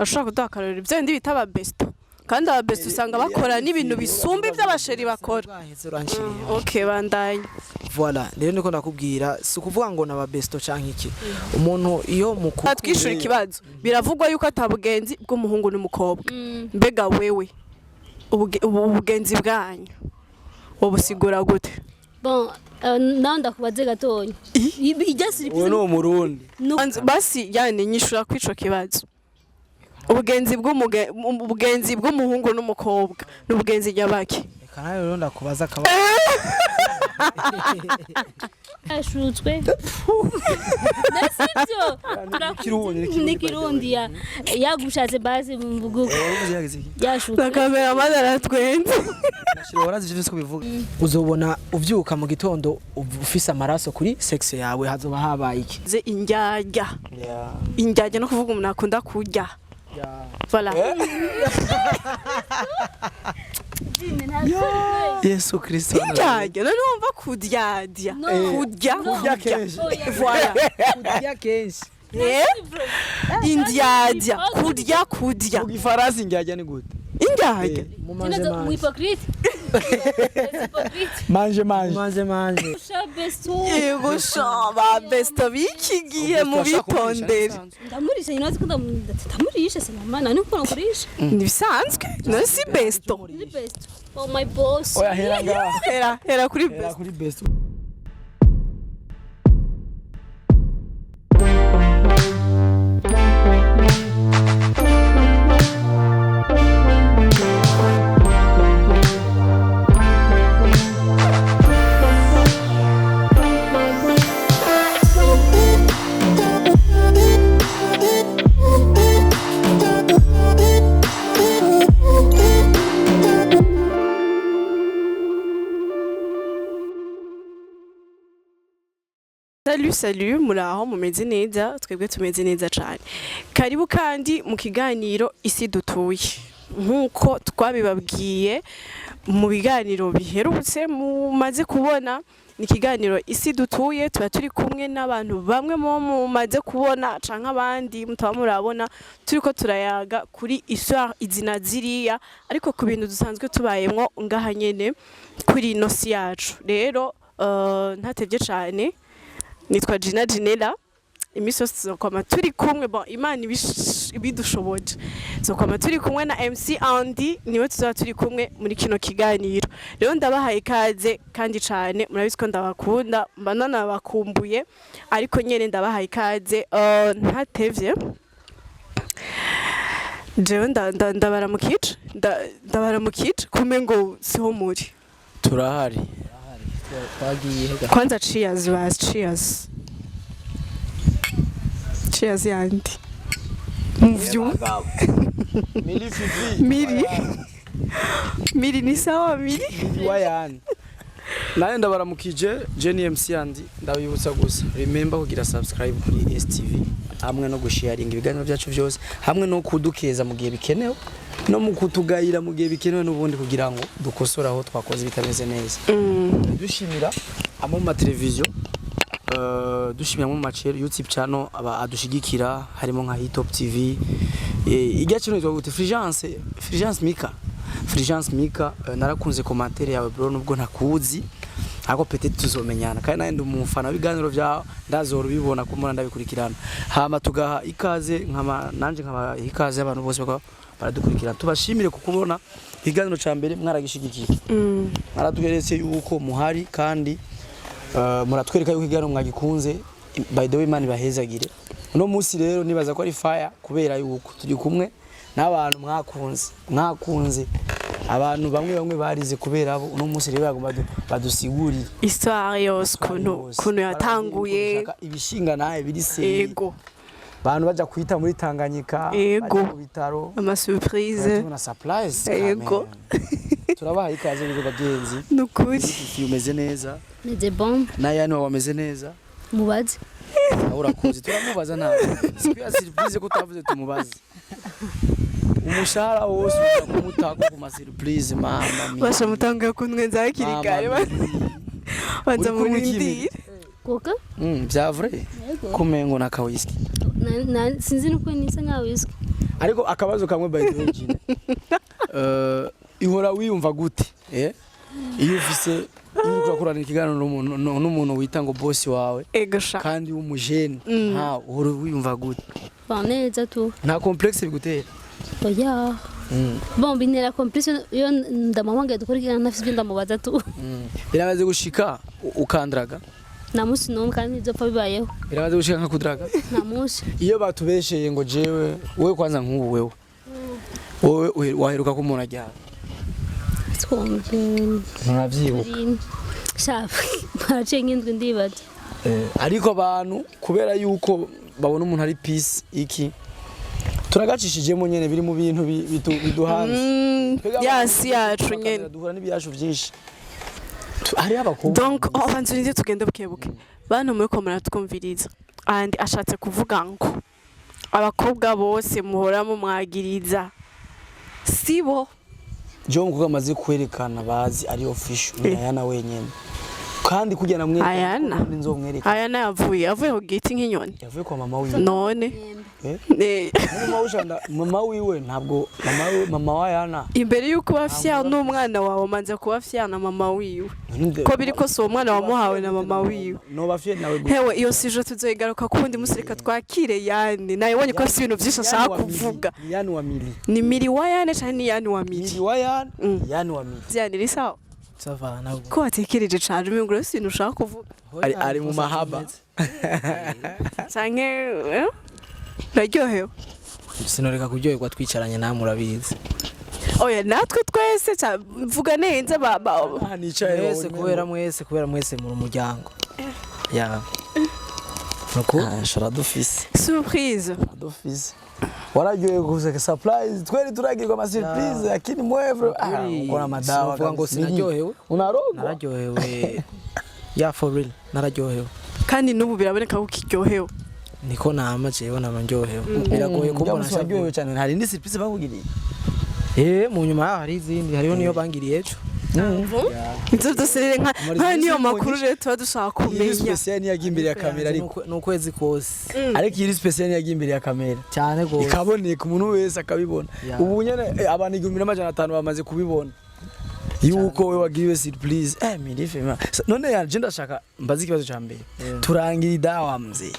ashobora kuduha akarorero ibyo ndi bita ababesto kandi ababesto usanga bakora n'ibintu bisumba iby'abasheri bakora. Okay, bandanye. Voilà, rero niko nakubwira si ukuvuga ngo nababesto canke iki. Umuntu iyo mukuru twishura ikibazo biravugwa yuko atabugenzi bw'umuhungu n'umukobwa. Mbega wewe ubugenzi bwanyu ubusigura gute? Bon, nanda kubaze gatonya. Uwo no murundi. Basi yani nyishura kwico kibazo. Ubugenzi bw'umuhungu n'umukobwa n'ubugenzi nyabaki. Kana rero ndakubaza kaba. Ashutswe. Nasibyo. Nikirundi yagushatse basi mvugo. Yashutswe. Kamera madara twenze. Nashiro warazi ivyo bivuga. Uzobona uvyuka mu gitondo ufise amaraso kuri sexe yawe hazoba habaye iki? Ze indyarya. Indyarya no kuvuga umuntu akunda kurya. Voilà. Yesu Kristo. Indyarya none wumva kudyadya. Kurya kenshi. Voilà. Kurya kenshi. Indyarya kurya. Mu gifaransa indyarya ni gute? Indyarya. Mu hypocrite. Manje. Yego shaba besto bikigiye mu bitondere. Ndamurisha inazi ko ndamurisha sinamana niko nakurisha. Nibisanzwe no si besto. Oh my boss. Oya Hera kuri besto. Kuri besto. Salut muraho mumeze neza twebwe tumeze neza cyane. Karibu kandi mu kiganiro isi dutuye. Nkuko twabibabwiye mu biganiro biherutse mumaze kubona ni kiganiro isi dutuye tuba turi kumwe n'abantu bamwe mumaze kubona canke abandi mutaba murabona turiko turayaga kuri histoire izina ziriya ariko ku bintu dusanzwe tubayemwo ngaha nyene kuri nosi yacu. Rero ntatevye cyane nitwa Gina Ginella imiso zokwama turi kumwe bon Imana ibidushoboje zokwama turi kumwe na MC Andy niwe tuzaba turi kumwe muri kino kiganiro. Rero ndabahaye ikaze kandi cyane murabizi ko ndabakunda mbanana bakumbuye ariko nyene ndabahaye ikaze ntatevye jewe ndabaramukije kume ngo siho muri turahari. Kwanza cheers yandi muvyu Miri ni sawa Miri wayani naye ndabaramukije Jenny MC Andy ndabibutsa gusa remember kugira subscribe kuri STV hamwe no gusharinga ibiganiro byacu byose hamwe no kudukeza mu gihe bikenewe no mu kutugayira mu gihe bikenewe n'ubundi kugira ngo dukosora aho twakoze bitameze neza. Dushimira amo ma televiziyo dushimira mu macero YouTube channel aba adushigikira harimo nka Hitop TV ijya kino yitwa gute Fulgence Mika narakunze commentaire yawe bro nubwo ntakuzi ako peut-être tuzomenyana kandi naye ndumufana w'ibiganiro bya ndazoro bibona ko mura ndabikurikirana hama tugaha ikaze nanje nkaba ikaze abantu bose baradukurikirana tubashimire kukubona ikiganiro ca mbere mwaragishigikiye maratugeretse yuko muhari kandi muratwereka yuko ikiganiro mwagikunze by the way man bahezagire no musi rero nibaza ko ari fire kubera yuko turi kumwe n'abantu mwakunze abantu bamwe barize kubera abo uno musi rero bagomba badusigurira histoire yose kuno yatanguye ibishinga naye biri se yego bantu baja kwita muri Tanganyika mu bitaro ama surprise na surprise yego turabaha ikaze bigo bagenzi nukuri umeze neza meze bon nayane wameze neza mubaze urakuzi turamubaza nta sikia surprise ko tavuze tumubaze umushara wose ukamutaka ku ma surprise mama basha mutangaye kunwenza hakiri kare banza murindire koka bya vrai kumengo na kawiski sinzi nuko nisa nka whisky ariko akabazo kamwe by the way Gina. Ihora wiyumva gute iyo ufise uriko urakorana ikiganiro n'umuntu wita ngo boss wawe ego sha kandi w'umujene uhora wiyumva gute? Neza tu Nta complexe bigutera? oya bon binera complexe yo ndamamanga dukurikirana nafise ibyo ndamubaza tu Biramaze gushika ukandraga? nta munsi n'umwe kandi nzopfa bibayeho Biramaze gushika nka kudraga? nta munsi Iyo batubesheye ngo jewe wewe kwanza nk'ubu wewe waheruka ko umuntu ajyana nturavyibuka shafu ntace nk'indwi ndibaza ariko abantu kubera yuko babona umuntu ari peace iki turagacishijemo nyene biri mu bintu biduhanze yasi yacu nyene duhura n'ibiyashu vyinshi hari abakobwa donc abanzu ninde tugenda bukebuke bantu muri ko muratwumviriza and ashatse kuvuga ngo abakobwa bose muhora mu mwagiriza sibo jo ngo amaze kwerekana bazi ari official Ayana wenyene kandi kujyana mwe nzomwereka Ayana avuye ku giti nk'inyoni yavuye kwa mama wiwe none mama wiwe ntabwo mama wa Ayana imbere yuko bafya n'umwana wawe manze kubafya na mama wiwe ko biri ko so umwana wamuhawe na mama wiwe no bafye nawe hewe iyo sijo tuzoyigaruka kundi musirika twakire yani naye wonye ko afite ibintu byinshi ashaka kuvuga yani wa mili ni miri wa yani cyane ni yani wa mili wa yani wa mili byani risawa savana ko watekereje cyane umengo rero sintu ushaka kuvuga ari mu mahaba canke naryohewe sinoreka kuryoherwa twicaranye namwe urabizi oya natwe twese vuga neza kubera mwese muri umuryango ya nuko sharadufise surprise wararyohewe gusa surprise twari turagirwa ama surprise lakini mwewe ukora madawa vuga ngo sinaryohewe unaroga nararyohewe ya for real nararyohewe kandi n'ubu biraboneka ko kiryohewe niko nama jewe namanyohewe biragoye kubona saryohewe cyane hari indi surprise bakugiriye mu nyuma hari izindi hariho niyo bangiriye ejo Inzo dosirire nka niyo makuru rero tuba dushaka kumenya. Iyi special ni yagimbere ya kamera ariko n'ukwezi kose. Ariko iyi special ni yagimbere ya kamera. Cyane gose. Ikaboneka umuntu wese akabibona. Ubu nyene abantu 1500 bamaze kubibona. Yuko we wagiriwe surprise. Mirifema. None yanje ndashaka mbazi ikibazo ca mbere. Turangira idawa mzee.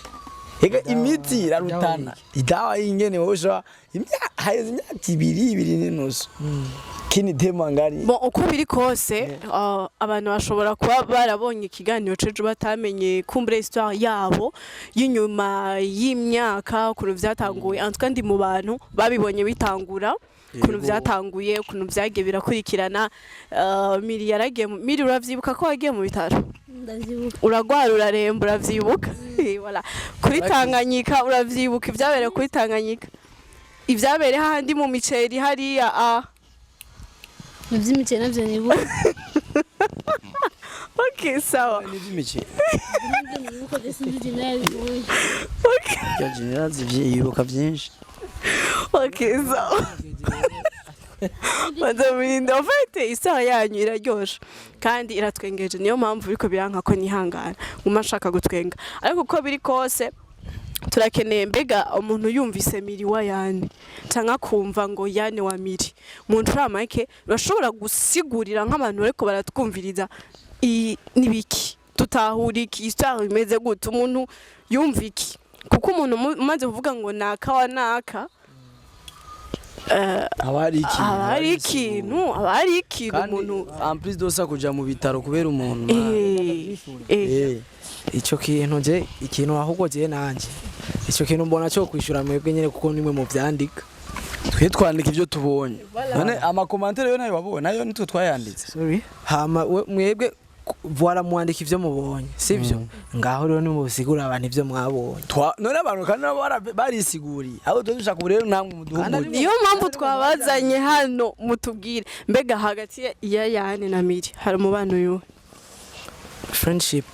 Ega imiti irarutana. Idawa ingene wosha haheze imyaka 2 n'inusu. Kini demo ngari. Bon uko biri kose abantu bashobora kuba barabonye ikiganiro ceje batamenye kumbure histoire yabo y'inyuma y'imyaka ukuntu vyatanguye antwa ndi mu bantu babibonye bitangura ukuntu vyatanguye ukuntu vyagiye birakurikirana miri yaragiye miri uravyibuka ko wagiye mu bitaro uragwara uraremba uravyibuka voilà kuri Tanganyika uravyibuka ivyabere kuri Tanganyika ivyabere handi mu miceri hariya Mzimiche navyo nibu. Okay, sawa. Nivimiche. Nibuko desi ndinaye. Okay. Ya general zivyibuka byinshi. Okay, sawa. Madaminde ofite isaha yanyu iraryosha kandi iratwengeje niyo mpamvu biko biranka ko nihangana nguma nshaka gutwenga ariko uko biri kose turakeneye mbega umuntu yumvise miri wa yani cyangwa kumva ngo yani wa miri umuntu ramake urashobora gusigurira nk'abantu ariko baratwumviriza nibiki tutahuriki histoire imeze gute umuntu yumviki kuko umuntu umaze kuvuga ngo naka wa naka abari ikintu umuntu en plus dosa kuja mu bitaro kubera umuntu ico kintu je ikintu ahubwo je nanje ico kintu mbona cyo kwishura mwebwe nyene kuko nimwe mu vyandika twe twandika ivyo tubonye none ama commentaire yo nayo wabonye nayo nitwe twayanditse sorry hama mwebwe voila mwandika ivyo mubonye sivyo ngaho rero nimusigura abantu ivyo mwabonye none abantu kandi barisiguriye aho dushaka uburero namwe muduhumure niyo mpamvu twabazanye hano mutubwire mbega hagati ya yani na miri hari umubano yo friendship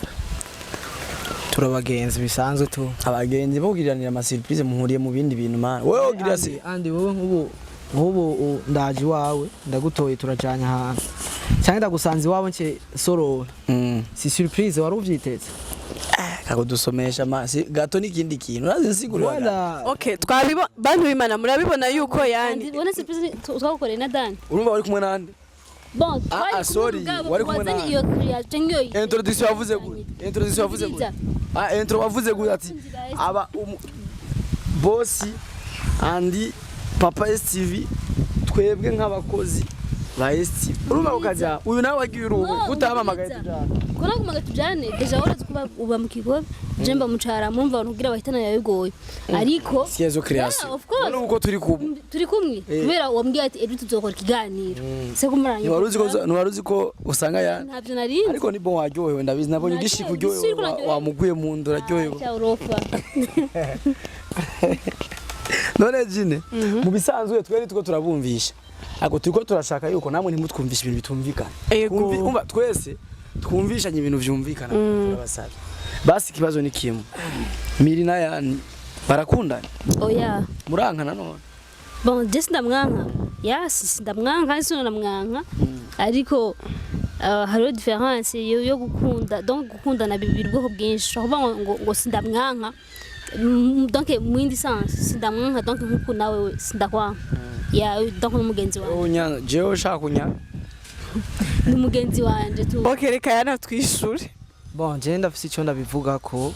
turabagenzi bisanzwe tu abagenzi bogiriranira ama surprise muhuriye mu bindi bintu man wewe ogira se andi wowe nk'ubu ndaje wawe ndagutoye turajanya hantu cyangwa ndagusanze iwawe nce soro si surprise wari uvyiteze akudusomesha masi gato n'ikindi kintu urazi nsigurira Voilà. Okay, bantu b'Imana murabibona yuko yani ubona surprise twagukoreye na Dani urumva wari kumwe nande bon sorry, wari kumwe na- iyo creation yo introduction yavuze gute introduction yavuze gute intro wavuze gute ati aba bosi andi papa STV twebwe nk'abakozi ba STV urumva ukaja uyu nawe wagiye uruwe utamamagaye tujana kora kumaga tujane deja urazi kuba uba mu kigo jemba mucara mumva nugira bahitana yabigoye ariko siyezo creation Yeah, of course. nuko turi kumwe turi kumwe kubera wambwiye ati ejo tuzokora ikiganiro se kumuranya ntiwaruzi ko usanga yani ntabyo narinzi ariko ni bon waryohewe ndabizi nabonye ugishika uryohewe wamuguye mu nda uraryohewe cya Europa none jine mu bisanzwe twere tuko turabumvisha ako turiko turashaka yuko namwe ntimutwumvisha ibintu bitumvikana Ego. umva twese twumvishanye ibintu vyumvikana turabasaba basi kibazo ni kimwe Mirina yani barakundana oya murankana none bon just ndamwanka yes ndamwanka sino ndamwanka ariko hariho difference yo gukunda donc gukundana bibiri ubwoko bwinshi aho ngo sindamwanka donc mu yindi sens sindamwanka donc nkuko nawe sindakwanka ya donc n'umugenzi wanje unya jewe shaka kunya n'umugenzi wanje tu Okay, reka yana twishure. Bon, je ndafise icyo ndabivuga ko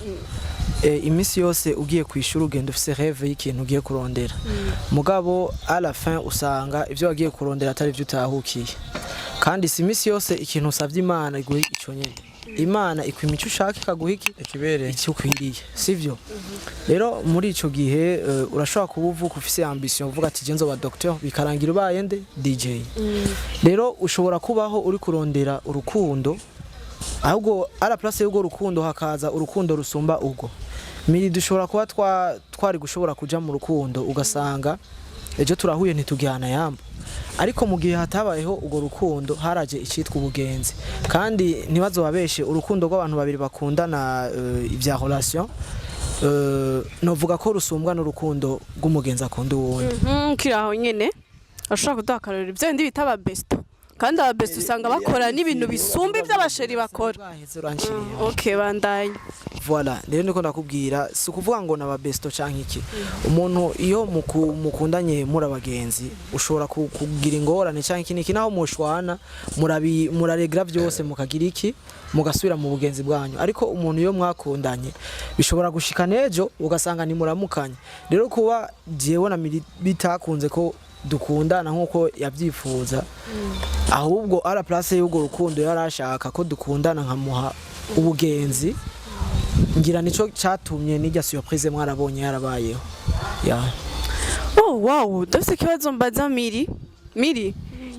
imisi yose ugiye kwishura ugenda ufise rêve y'ikintu ugiye kurondera. Mugabo à la fin usanga ivyo wagiye kurondera atari byo utahukiye. Kandi si imisi yose ikintu usavye Imana iguhe ico nyene. Imana ikwima icyo ushaka ikaguha ikibereye icyo ukwiriye, sivyo? Rero muri ico gihe urashobora kuba uvuga ufise ambition uvuga ati je nzoba docteur bikarangira ubaye nde DJ. Rero ushobora kubaho uri kurondera urukundo ahubwo ara place y'ugo rukundo hakaza urukundo rusumba ubwo miri dushobora kuba twari gushobora kuja mu rukundo ugasanga ejo turahuye ntitugihana yamba ariko mu gihe hatabayeho ugo rukundo haraje icitwa ubugenzi kandi ntibazobabeshe urukundo rw'abantu babiri bakundana ivya relation novuga ko rusumbwa n'urukundo rw'umugenzi akunda uwundi Kiraho nyene ashaka kudakarira ibyo ndi bitaba besto kandi aba besto usanga bakora n'ibintu bisumba iby'abasheri bakora. Okay, bandanye. Voilà, rero niko ndakubwira si ukuvuga ngo naba besto canke iki umuntu iyo mukundanye muri abagenzi ushobora kugira ingorane canke iki niki naho mushwana muraregra byose mukagira iki mugasubira mu bugenzi bwanyu ariko umuntu iyo mwakundanye bishobora gushika nejo ugasanga ni muramukanye rero kuba jewe na bitakunze ko dukundana nkuko yabyifuza ahubwo ara place y'ugo rukundo yarashaka ko dukundana nkamuha ubugenzi ngira nico cyatumye nijya surprise mwarabonye yarabayeho Oh wow, dafite kibazo mbaza Miri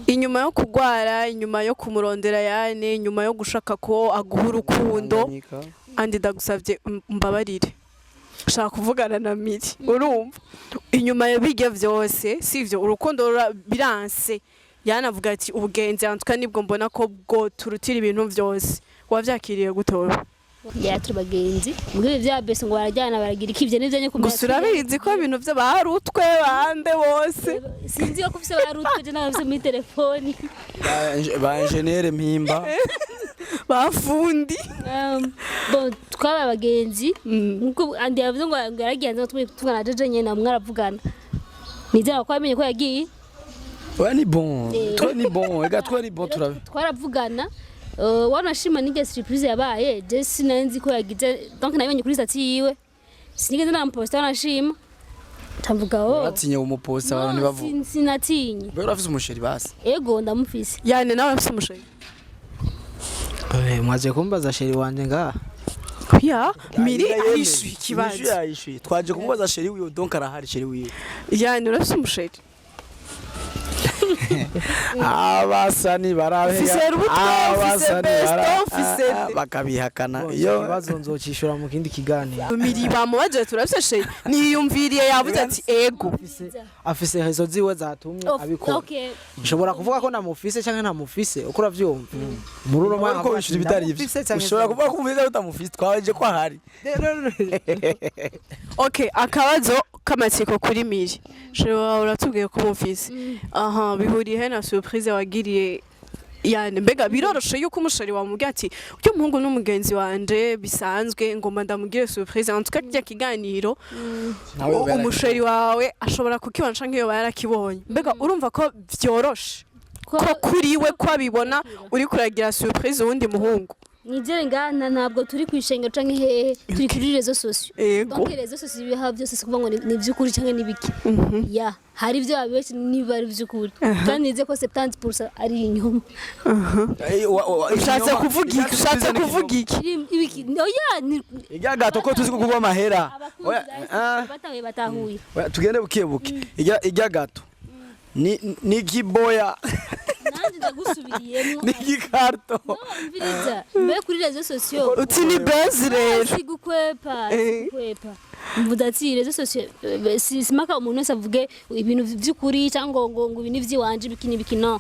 inyuma yo kugwara inyuma yo kumurondera yane inyuma yo gushaka ko aguha urukundo andi ndagusavye mbabarire shaka kuvugana na Miri urumva inyuma yo bijya vyose sivyo urukundo biranse yanavuga ati ubugenzi antwa nibwo mbona ko bwo turutira ibintu vyose wavyakiriye gutora yatubagenzi muri bya bese ngo barajyana baragira ikivye n'ivyo nye kumenya gusura bizi ko ibintu vyo barutwe bande bose sinzi yo kufise barutwe je nabafise muri telefoni ba engineer mpimba bafundi bon twaba abagenzi nkuko andi yavuze ngo yaragiye tuvugana jeje nyene mwaravugana nizera ko amenye ko yagiye ni bon ega ni bon twaravugana wanashima nige surprise yabaye je sinanzi ko yagize donc nabonye kuri stati yiwe sinigeze namposta wanashima tamvuga atinye umuposta abantu nibavuga sinatinye bero afise umusheri basi ego ndamufise yane nawe afise umusheri mwaje kumbaza sheri wanje ngaha ya Miri ahishuye ikibazo twaje kumubaza sheri wiwe donc arahari sheri wiwe yane urafise umusheri abasani barabega bakabihakana iyo kibazo nzocishura mu kindi kiganiro Miri bamubaje turafise sheri niyumviriye yavuze ati ego afise hezo ziwe zatumye abikora ushobora kuvuga ko namufise canke ntamufise uko uravyumva muri uro mwaka ko bishura bitari ivyo ushobora kuvuga ko umufise utamufise twaje ko ahari Okay, akabazo kamatsiko kuri Miri shobora uratubwiye ko mufise aha bihuriye he na surprise wagiriye yani mbega biroroshe yuko umushari wamubwira ati uyu muhungu n'umugenzi wanje bisanzwe ngomba ndamugire surprise en tout cas kirya kiganiro umushari wawe ashobora kukibona canke iyo bayarakibonye mbega urumva ko vyoroshe ko kuriwe ko abibona uri kuragira surprise uwundi muhungu nizere ngana ntabwo turi kwishengero canke hehe turi kuri rezo sosio Ego. donc rezo sosio biha byose sikuvuga ngo ni byukuri canke nibiki ya hari ibyo babeshye niba ari byukuri kandi nize ko 70% ari inyuma ushatse kuvuga iki ibiki oya ni ijya gato ko tuzi kuguha amahera batahuye batahuye tugende bukebuke ijya gato ni kiboya nanjye ndagusubiriyemo ni kikarto mviriza mbe kuri rezo sosio uti ni base rero sigukwepa mvuga ati rezo sosio simaka umuntu wese avuge ibintu by'ukuri cyangwa ngo ibintu by'iwanje biki no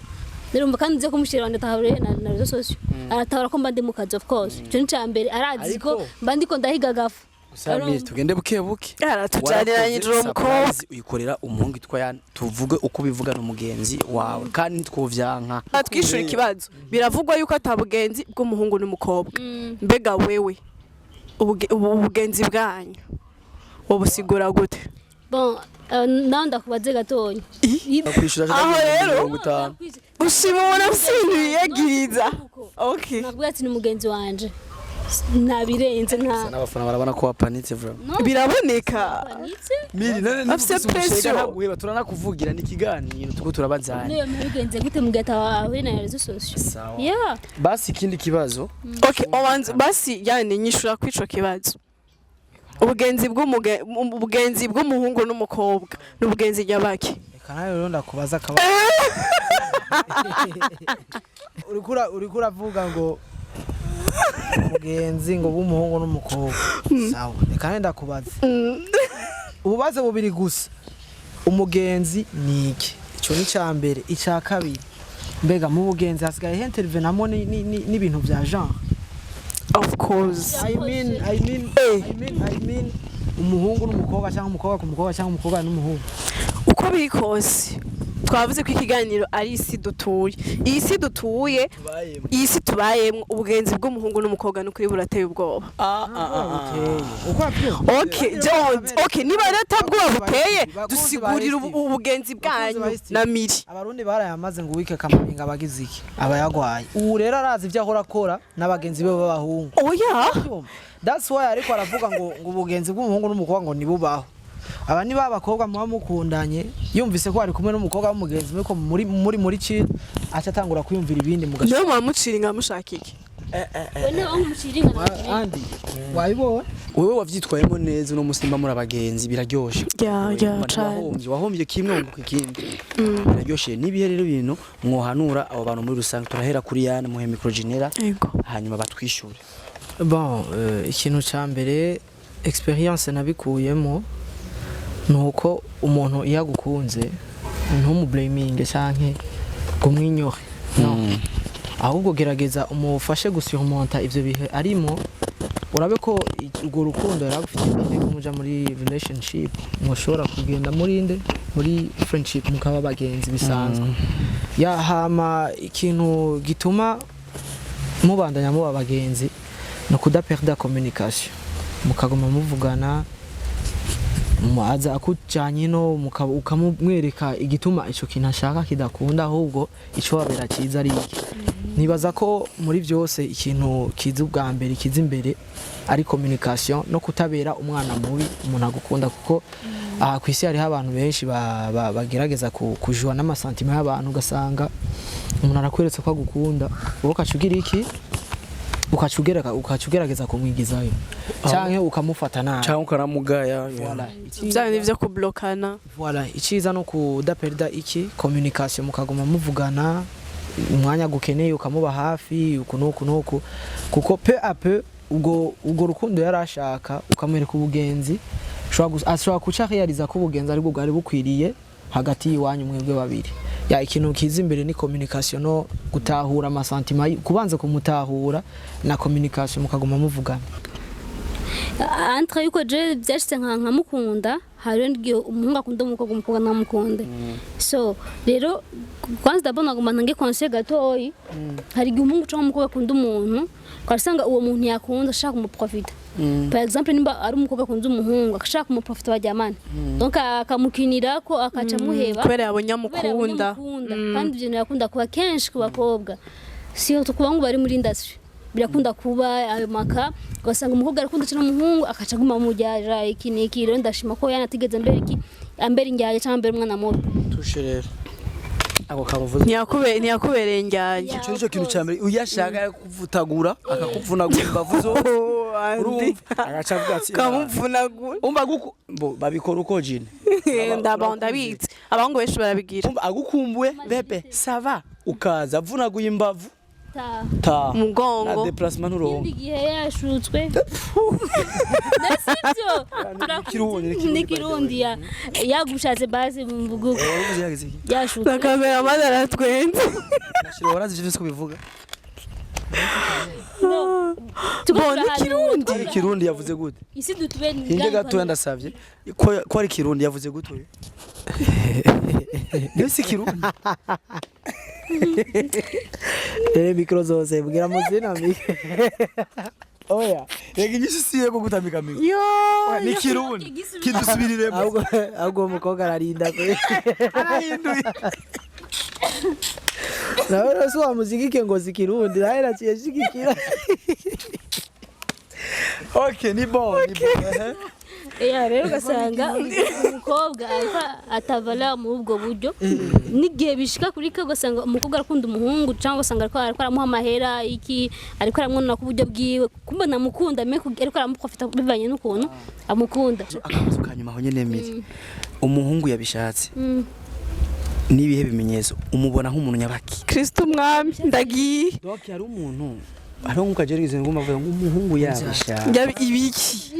rero mba kandi nze kumushira wanda tahure na rezo sosio aratahura ko mba ndi mu kazi of course cyo ncambere arazi ko mba ndiko ndahiga gafu Samir tugende bukebuke tujaniranye umukobwa uyikorera umuhungu itwa tuvuge uko bivugana umugenzi wawe kandi ntitwovyanka twishura ikibazo biravugwa yuko atabugenzi bw'umuhungu n'umukobwa mbega wewe ubugenzi bwanyu wobusigura gute bon naho ndakubaze gatonya aho rero ushimubona usinuyegiriza okay nakubwira ati ni umugenzi wanje nabirenze nta n'abafana barabona ko wapanitse vra biraboneka miri none afite pressure guheba turanakuvugira ni kiganiro tuko turabazana niyo mubigenze gute mugata wawe na rezo sosio yeah basi ikindi kibazo okay owanze basi yani nyishura kwico kibazo ubugenzi bw'umuhungu n'umukobwa n'ubugenzi nyabaki kana rero ndakubaza kaba uriko uravuga ngo umugenzi ngo b'umuhungu n'umukobwa sawa reka ndakubaza ububaze bubiri gusa umugenzi ni iki ico ni cyambere icya kabiri mbega mu bugenzi hasigaye intervenamo n'ibintu bya genre of course I mean umuhungu n'umukobwa cyangwa umukobwa ku mukobwa cyangwa umukobwa n'umuhungu uko biri kose twavuze ko ikiganiro ari isi dutuye iyi si dutuye iyi si tubayemo ubugenzi bw'umuhungu n'umukobwa n'ukuri burateye ubwoba okay niba retabwoba buteye dusigurira ubugenzi bwanyu na miri abarundi barayamaze ngo wike kamaminga abagize iki abayagwaye ubu rero arazi ibyo ahora akora n'abagenzi be b'abahungu oya that's why ariko aravuga ngo ubugenzi bw'umuhungu n'umukobwa ngo nibubaho aba ni babakobwa muba mukundanye yumvise ko ari kumwe n'umukobwa w'umugenzi we ko muri ci acha tangura kwiyumvira ibindi mugasha no mwamuciringa mushakike wene wangumushiringa andi wayibona wewe wavyitwayemo neza no musimba muri abagenzi biraryoshe ya cyane wahombye kimwe ngo ikindi biraryoshe nibihe rero ibintu mwohanura abo bantu muri rusange turahera kuri yana muhe microgenera hanyuma batwishure bon ikintu cyambere experience nabikuyemo nuko umuntu yagukunze ntumublaminge canke kumwinyore no ahubwo gerageza umufashe gusurmonta ivyo bihe arimo urabe ko urwo rukundo yaragufitiye kumuja muri relationship mushobora kugenda muri friendship mukaba bagenzi bisanzwe yahama ikintu gituma mubandanya mu bagenzi no kudaperda communication mukagoma muvugana aza akujanye no ukamumwereka igituma ico kintu ashaka kidakunda ahubwo ico wabera cyiza ari iki nibaza ko muri byose ikintu kiza ubwa mbere kiza imbere ari communication no kutabera umwana mubi umuntu agukunda kuko aha kwisi hari abantu benshi bagerageza kujwa n'amasantima y'abantu ugasanga umuntu arakweretse ko agukunda ukacugira iki ukacugerageza kumwigizayo cyangwa ukamufata nabi cyangwa ukaramugaya byane byo kublokana voilà iciza no kudaperda iki communication mukagoma muvugana umwanya gukeneye ukamuba hafi ukunuku kuko peu à peu ubwo rukundo yarashaka ukamwereka ubugenzi ashobora kuca realiza ko ubugenzi ari bwo bwari bukwiriye hagati yiwanyu mwebwe babiri ya ikintu kiza imbere ni communication no gutahura amasantima kubanza kumutahura na communication mukagoma muvugana entre yuko je byashitse nkamukunda hari ngiye umuhungu akunda umukobwa namukunde so rero kwanza ndabona ngo ntange conseil gatoyi hari igihe umuhungu cyangwa umukobwa akunda umuntu ugasanga uwo muntu yakunda ashaka kumuprofita par exemple nimba ari umukobwa akunda umuhungu ashaka kumuprofita bajyamana donc akamukinira ko akaca muheba kubera yabonye amukunda kandi ibyo yakunda kuba kenshi ku bakobwa siyo tukuba ngo bari muri industry birakunda kuba ayo maka ugasanga umukobwa arakunda cyane umuhungu akaca guma mujyaja iki niki rero ndashima ko yanatigeze ambere njyaje cyangwa ambere umwana mubi tushe rero ako kamuvuze ntiyakubereye njyaje ico nico kintu cyambere uyashaka kuvutagura akakuvunagura imbavu zo agaca avuga ati kamuvunagura umva guko babikora uko jine ndabitse abahungu benshi barabigira agukumbuye bebe sava ukaza avunaguye imbavu ta umugongo na déplacement nurongo igihe yashutswe nasibyo nikirundi yagushatse basi mvugo yashutswe kamera madara twenze nashiro warazi ivyo bivuga Kirundi yavuze gute isi dutube hinge gato ndasavye ko ari Kirundi yavuze gute uyu Nisi Kirundi mikro zose bwira muzina mike oya rega inyisi siye ko gutamika mike yo ni Kirundi kidusubiriremo ahubwo umukobwa ararinda kwe arahinduye nawe so wa muziki ngo zikirundi naera cyeshigikira okay ni bon rero ugasanga umukobwa atavala mu ubwo buryo n'igihe bishika kuri ka ugasanga umukobwa arakunda umuhungu cyangwa ugasanga ariko aramuha amahera iki ariko aramwonana ku buryo bwiwe kumbe namukunda ariko aramuprofita bivanye n'ukuntu amukunda akabazo kanyuma aho nyene miri umuhungu yabishatse nibihe bimenyetso umubona nk'umuntu nyabaki Kristo mwami ndagiye donc yari umuntu ariho nkukagerageza ngo mavuga ngo umuhungu yabishatse ibiki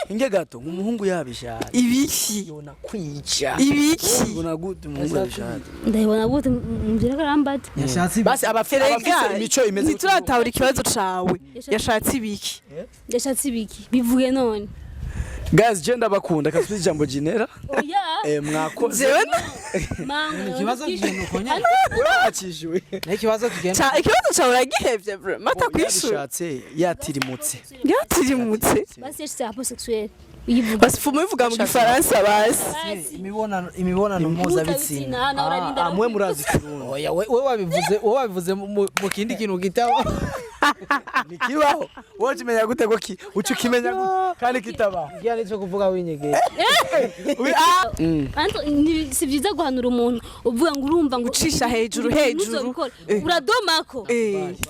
inge gato ngo umuhungu yabishatse ibiki yona kwica ibiki ubona gute umuhungu yabishatse ndabona gute mvira karambate yashatse basi abafite imico imeze ntituratahura ikibazo cawe yashatse ibiki bivuge none guys je ndabakunda kasubiza ijambo jinera oya mwakoze ikibazo kigenda uko nyine akijwe n'ikibazo kigenda ikibazo cawe uragihevye bro mata kwishura yashatse yatirimutse basi c'est homosexuel basi fumu bivuga mu gifaransa basi imibonano mpuzabitsina amwe murazi Kirundi oya wowe wabivuze mu kindi kintu gitaba nikibaho wowe kimenya gute ko ucu kimenya kandi kitaba yani cyo kuvuga winyegeye si byiza guhanura umuntu uvuga ngo urumva ngo ucisha hejuru uradomako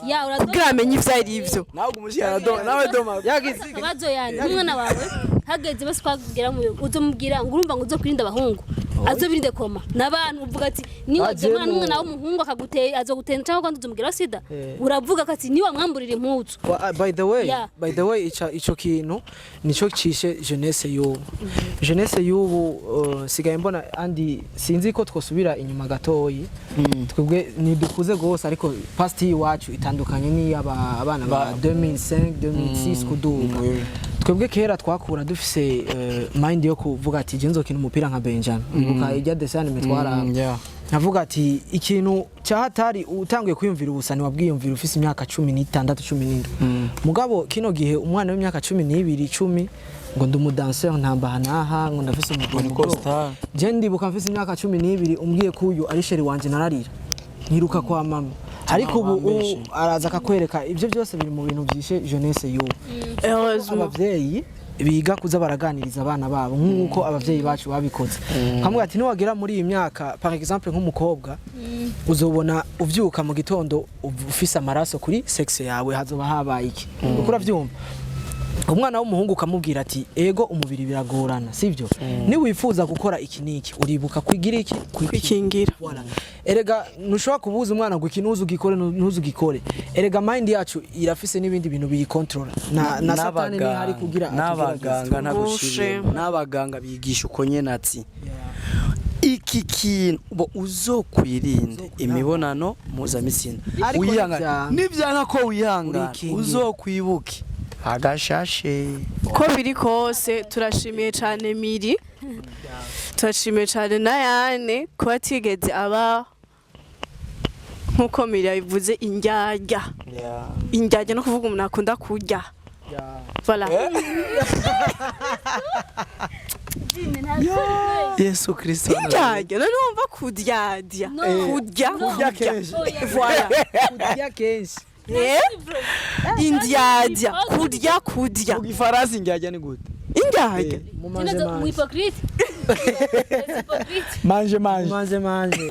ya uradomako kugira amenye ivyo ari ivyo nawe umushira nawe doma yagize kabazo yani umwana wawe hageze basi kwagera mu uzomubwira ngo urumva ngo uzokurinda abahungu azobirinde koma nabantu uvuga ati niwaje mwana n'umwana w'umuhungu akaguteye azogutenda cyangwa kandi uzomubwira sida uravuga ati niwa mwamburira impuzu by the way ico kintu nico cishe jeunesse y'ubu sigaye mbona andi sinzi ko twosubira inyuma gatoyi twebwe nidukuze gose ariko past iwacu itandukanye ni abana ba 2005 2006 kuduga twebwe kera twakura dufise mind yo kuvuga ati je nzokina umupira nka Benjamin ubuka ijya desane metwara navuga ati ikintu cyahatari utanguye kwiyumvira ubusani wabwiyumvira ufise imyaka 16 17 mugabo kino gihe umwana w'imyaka 12 10 ngo ndumudanseur ntambahanaha ngo ndafise umugabo je ndibuka mfise imyaka 12 umbwiye kuyu ari sheri wanje nararira ntiruka kwa mama ariko ubu araza akakwereka ibyo byose biri mu bintu byishe jeunesse y'ubu abavyeyi biga kuza baraganiriza abana babo nk'uko abavyeyi bacu babikoze kamwe ati niwagera muri iyi myaka par exemple nk'umukobwa uzobona uvyuka mu gitondo ufise amaraso kuri sexe yawe hazoba habaye iki uko uravyumva umwana w'umuhungu ukamubwira ati ego umubiri biragorana sivyo ni wifuza gukora iki niki uribuka kwigira iki kwikingira erega nushobora kubuza umwana ngo ikinuzu gikore ntuzugikore erega mind yacu irafise n'ibindi bintu biyikontrola na satani ni hari kugira n'abaganga ntagushire n'abaganga bigisha uko nyene ati iki kintu bo uzokwirinde imibonano mpuzabitsina wihanga nivyanka ko wihanga uzokwibuke agashashe ko biri kose turashimiye cyane Miri, turashimiye cyane na Yane kuba atigeze aba nk'uko Miri yabivuze indyarya. Indyarya no kuvuga umuntu akunda kurya. Voilà. Yesu Kristo Indyarya none wumva kuryarya. Kurya kenshi. Voilà. kurya kenshi Indyarya kurya. mu gifaransa indyarya ni gute Indyarya. Mu hypocrite. manje manje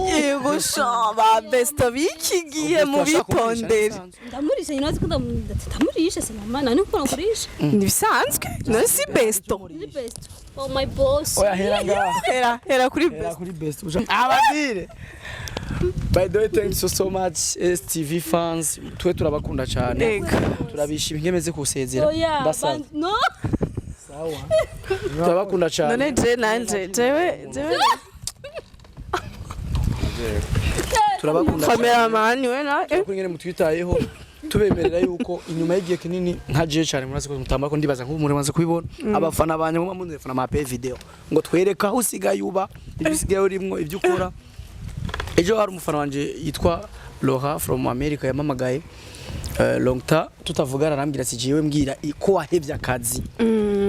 Yego shaba besto biki gihe mu bipondera. Ndamurisha nyinazi ko ndamurisha se mama nani ko namurisha. Nibisanzwe no si besto. Ni best. Oh my boss. oya hera ngaha Hera kuri hera besto. kuri best abadire. By the way, thank you so much STV fans. Twe turabakunda cyane. Ego. Turabishima nkemeze kusezera. Oya. Ndasaza. No. Turabakunda cyane. None je nanje jewe Turabakunda cyane. cameraman we na Kuri ngene mutwitayeho tubemerera yuko inyuma y'igihe kinini nka je cyane murazi ko mutamba ko ndibaza nk'ubu muri maze kubibona abafana banye mu telefone amape video ngo twereka aho usigaye uba ibyo usigaye urimo ibyo ukora. Ejo hari umufana wanje yitwa Laura from America yamamagaye long time tutavugana arambwira ati jewe mbwira ko wahevye akazi.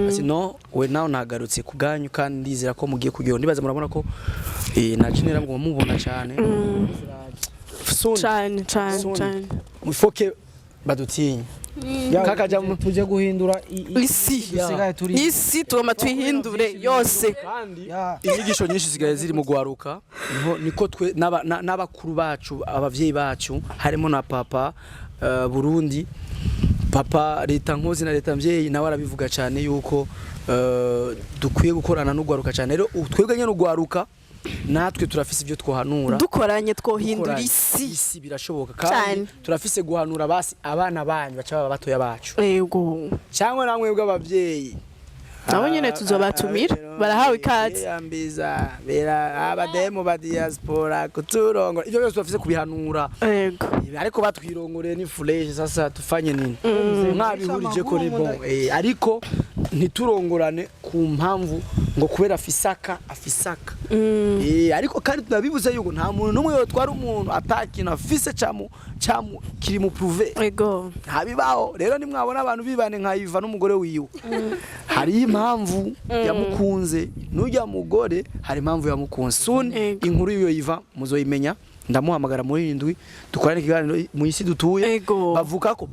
Ati no we nawe nagarutse kuganyu kandi ndizera ko mugiye kugiye ndibaza murabona ko na genera ngo mubona cyane. cyane Mufoke badutinye. Kakaja tuje guhindura isi tugomba twihindure yose. inyigisho nyinshi zigaye ziri mu gwaruka niko twe n'abakuru bacu abavyeyi bacu harimo na papa Burundi papa leta nkozi na leta mvyeyi nawe arabivuga cyane yuko dukwiye gukorana n'ugwaruka cyane rero twebwe nyene n'ugwaruka natwe turafise ibyo twohanura dukoranye twohindura isi birashoboka kandi turafise guhanura basi abana banyu baca baba batoya bacu yego cyangwa namwe bw'abavyeyi nabo nyene tuzobatumira barahawe ikaze yambiza bera abademo ba diaspora kuturongo ibyo byose bafise kubihanura yego ariko batwirongoreye ni fresh sasa tufanye nini mwabihurije ko ni bon ariko ntiturongorane ku mpamvu ngo kubera afisaka ariko kandi tunabibuze yuko nta muntu numwe yotwara umuntu atakina afise camu kiri mu prouver yego habibaho rero nimwabona abantu bibane nka Iva n'umugore wiwe hari impamvu yamukunze n'ujya mugore hari impamvu yamukunze soon inkuru yiyo Iva muzoyimenya ndamuhamagara muri indwi dukorane ikiganiro mu isi dutuye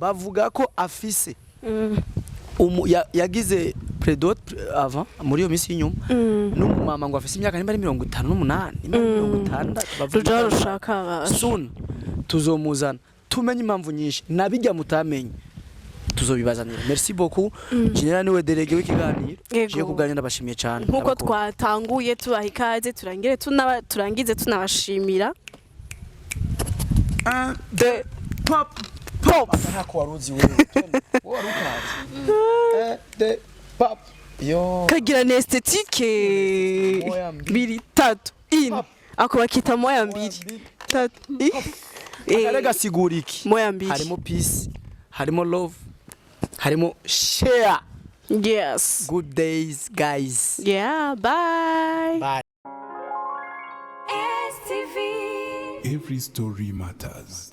bavuga ko afise yagize predot avant muri yo misi y'inyuma n'umumama ngo afise imyaka nimba ari 58 ruja rushaka soon tuzomuzana tumenye impamvu nyinshi nabijya mutamenye tuzobibazanira merci beaucoup general niwe delege w'ikiganiro je kuganira ndabashimiye cyane nkuko twatanguye tubaha ikaze turangize tunabashimira the pop ntako waruzi wewe the pop yo kagira na esthétique biri tatu in ako bakita moya mbiri tatu akarega siguriki moya mbiri harimo peace harimo love harimo share yes good days guys bye Every story matters.